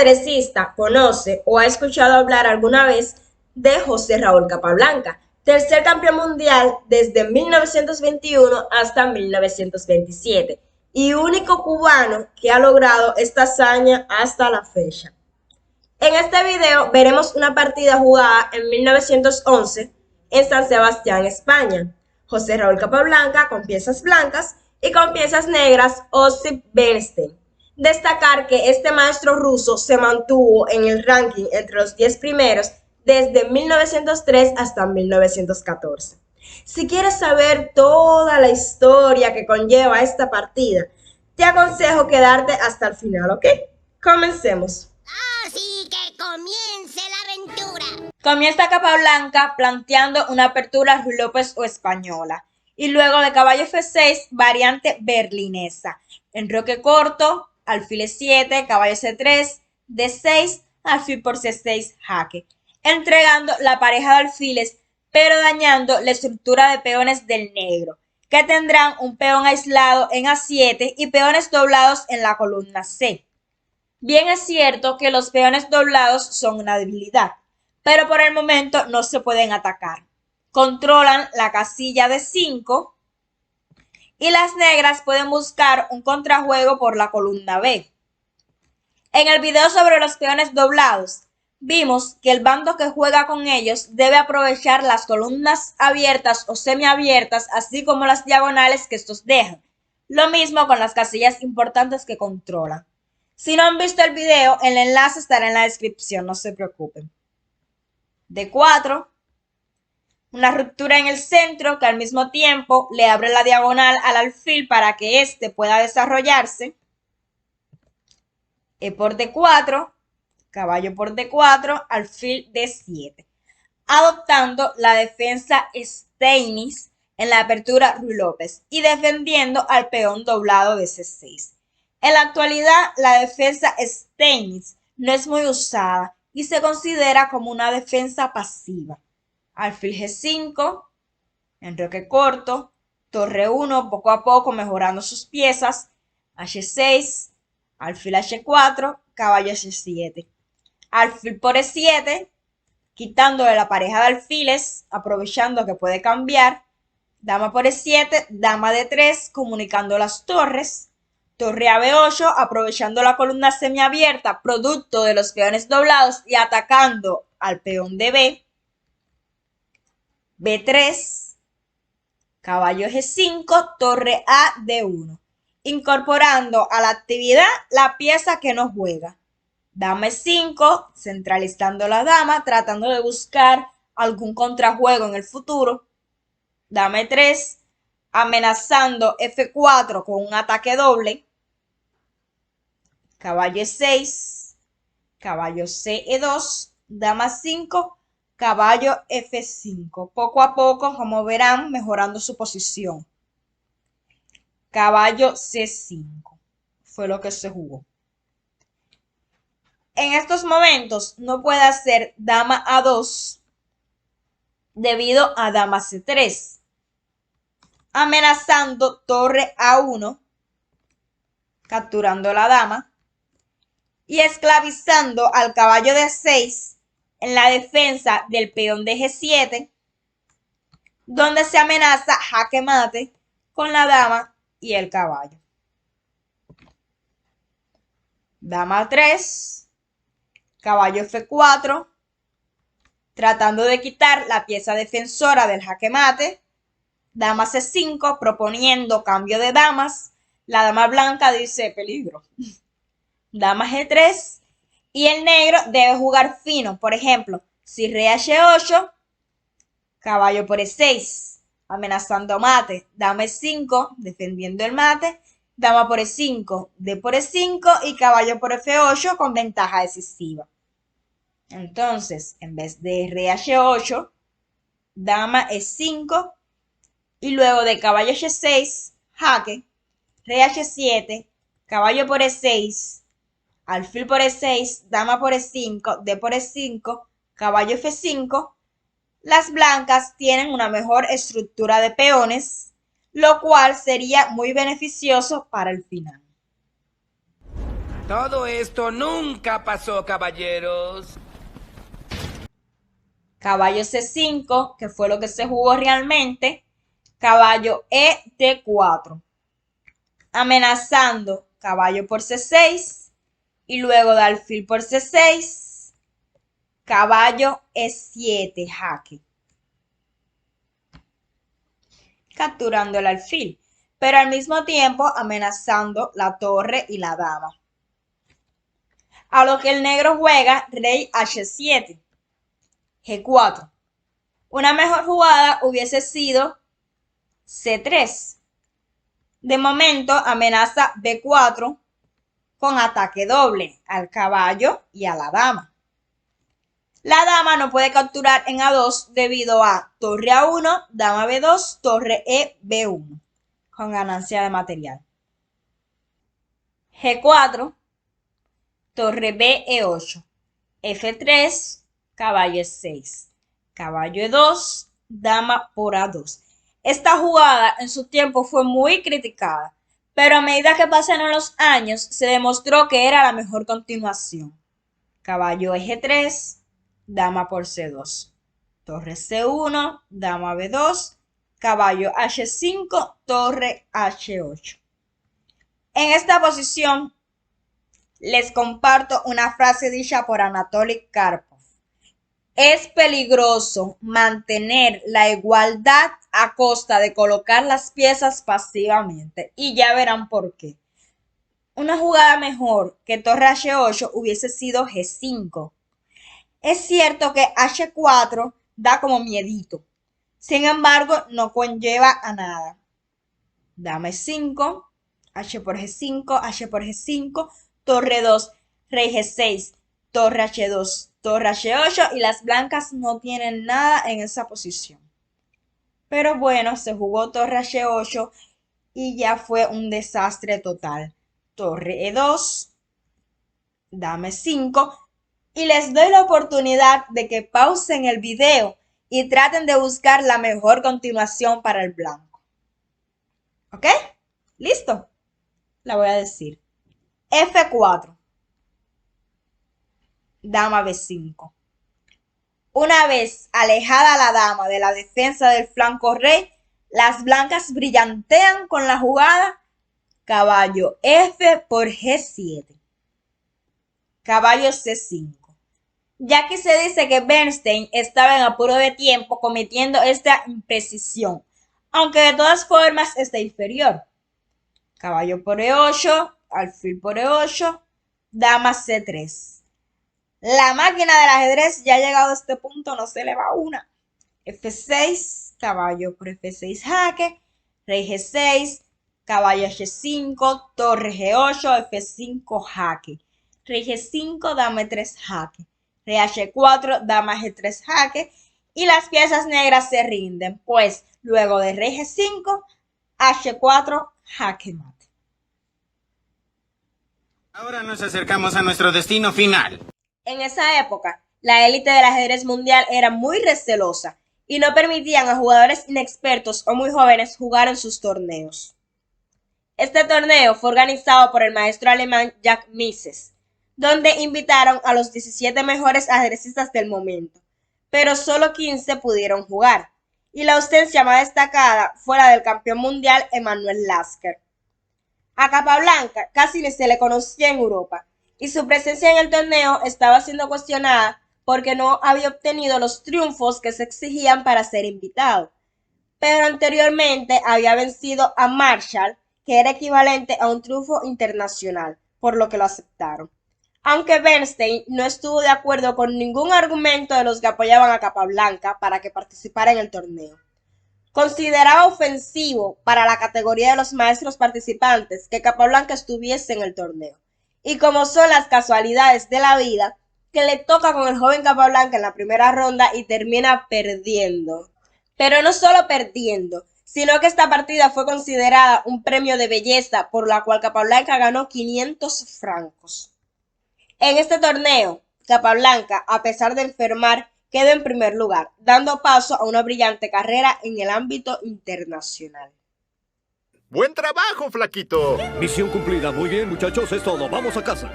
ajedrecista conoce o ha escuchado hablar alguna vez de José Raúl Capablanca, tercer campeón mundial desde 1921 hasta 1927 y único cubano que ha logrado esta hazaña hasta la fecha? En este video veremos una partida jugada en 1911 en San Sebastián, España. José Raúl Capablanca con piezas blancas y con piezas negras Osip Bernstein. Destacar que este maestro ruso se mantuvo en el ranking entre los 10 primeros desde 1903 hasta 1914. Si quieres saber toda la historia que conlleva esta partida, te aconsejo quedarte hasta el final, ¿ok? Comencemos. Así que comience la aventura. Comienza Capablanca planteando una apertura Ruy López o española y luego de caballo F6 variante berlinesa, enroque corto, alfil E7, caballo C3, D6, alfil por C6, jaque, entregando la pareja de alfiles pero dañando la estructura de peones del negro, que tendrán un peón aislado en A7 y peones doblados en la columna C. Bien es cierto que los peones doblados son una debilidad, pero por el momento no se pueden atacar. Controlan la casilla de 5 y las negras pueden buscar un contrajuego por la columna B. En el video sobre los peones doblados, vimos que el bando que juega con ellos debe aprovechar las columnas abiertas o semiabiertas, así como las diagonales que estos dejan. Lo mismo con las casillas importantes que controlan. Si no han visto el video, el enlace estará en la descripción, no se preocupen. D4, una ruptura en el centro que al mismo tiempo le abre la diagonal al alfil para que éste pueda desarrollarse. E por D4, caballo por D4, alfil D7, adoptando la defensa Steinitz en la apertura Ruy López y defendiendo al peón doblado de C6. En la actualidad, la defensa Steinitz no es muy usada y se considera como una defensa pasiva. Alfil G5, enroque corto, torre 1 poco a poco mejorando sus piezas, H6, alfil H4, caballo H7. Alfil por E7, quitándole la pareja de alfiles, aprovechando que puede cambiar. Dama por E7, dama D3, comunicando las torres. Torre a B8, aprovechando la columna semiabierta, producto de los peones doblados y atacando al peón de B. B3, caballo G5, torre A D1, incorporando a la actividad la pieza que no juega. Dama E5, centralizando la dama, tratando de buscar algún contrajuego en el futuro. Dama E3, amenazando F4 con un ataque doble. Caballo E6, caballo CE2, dama 5, caballo F5. Poco a poco, como verán, mejorando su posición. Caballo C5 fue lo que se jugó. En estos momentos no puede hacer dama A2 debido a dama C3, amenazando torre A1, capturando la dama y esclavizando al caballo de 6 en la defensa del peón de G7, donde se amenaza jaque mate con la dama y el caballo. Dama 3, caballo F4, tratando de quitar la pieza defensora del jaque mate. Dama C5, proponiendo cambio de damas. La dama blanca dice peligro. Dama G3 y el negro debe jugar fino. Por ejemplo, si rey H8, caballo por E6, amenazando mate. Dama E5, defendiendo el mate. Dama por E5, D por E5 y caballo por F8 con ventaja decisiva. Entonces, en vez de rey H8, dama E5 y luego de caballo H6, jaque, rey H7, caballo por E6, alfil por E6, dama por E5, D por E5, caballo F5, las blancas tienen una mejor estructura de peones, lo cual sería muy beneficioso para el final. Todo esto nunca pasó, caballeros. Caballo C5, que fue lo que se jugó realmente. Caballo E D4. Amenazando caballo por C6 y luego de alfil por C6, caballo E7, jaque. Capturando el alfil, pero al mismo tiempo amenazando la torre y la dama. A lo que el negro juega rey H7, G4. Una mejor jugada hubiese sido C3. De momento amenaza B4 con ataque doble al caballo y a la dama. La dama no puede capturar en A2 debido a torre A1, dama B2, torre E B1, con ganancia de material. G4, torre B E8, F3, caballo E6, caballo E2, dama por A2. Esta jugada en su tiempo fue muy criticada, pero a medida que pasaron los años se demostró que era la mejor continuación. Caballo G3, dama por C2, torre C1, dama B2, caballo H5, torre H8. En esta posición les comparto una frase dicha por Anatoly Karpov. Es peligroso mantener la igualdad a costa de colocar las piezas pasivamente, y ya verán por qué. Una jugada mejor que torre H8 hubiese sido G5. Es cierto que H4 da como miedito, sin embargo no conlleva a nada. Dama 5, H por G5, H por G5, torre 2, rey G6, torre H2, torre H8 y las blancas no tienen nada en esa posición. Pero bueno, se jugó torre H8 y ya fue un desastre total. Torre E2, dama 5 y les doy la oportunidad de que pausen el video y traten de buscar la mejor continuación para el blanco. ¿Ok? ¿Listo? La voy a decir. F4. Dama B5. Una vez alejada la dama de la defensa del flanco rey, las blancas brillantean con la jugada caballo F por G7. Caballo C5. Ya que se dice que Bernstein estaba en apuro de tiempo cometiendo esta imprecisión, aunque de todas formas está inferior. Caballo por E8, alfil por E8, dama C3. La máquina del ajedrez ya ha llegado a este punto, no se le va una. F6, caballo por F6 jaque, rey G6, caballo H5, torre G8, F5 jaque, rey G5, dama E3 jaque, rey H4, dama G3 jaque y las piezas negras se rinden, pues luego de rey G5, H4 jaque mate. Ahora nos acercamos a nuestro destino final. En esa época, la élite del ajedrez mundial era muy recelosa y no permitían a jugadores inexpertos o muy jóvenes jugar en sus torneos. Este torneo fue organizado por el maestro alemán Jack Misses, donde invitaron a los 17 mejores ajedrecistas del momento, pero solo 15 pudieron jugar, y la ausencia más destacada fue la del campeón mundial Emanuel Lasker. A Capablanca casi ni se le conocía en Europa, y su presencia en el torneo estaba siendo cuestionada porque no había obtenido los triunfos que se exigían para ser invitado, pero anteriormente había vencido a Marshall, que era equivalente a un triunfo internacional, por lo que lo aceptaron. Aunque Bernstein no estuvo de acuerdo con ningún argumento de los que apoyaban a Capablanca para que participara en el torneo. Consideraba ofensivo para la categoría de los maestros participantes que Capablanca estuviese en el torneo. Y como son las casualidades de la vida, que le toca con el joven Capablanca en la primera ronda y termina perdiendo. Pero no solo perdiendo, sino que esta partida fue considerada un premio de belleza por la cual Capablanca ganó 500 francos. En este torneo, Capablanca, a pesar de enfermar, quedó en primer lugar, dando paso a una brillante carrera en el ámbito internacional. ¡Buen trabajo, flaquito! Misión cumplida. Muy bien, muchachos, es todo. Vamos a casa.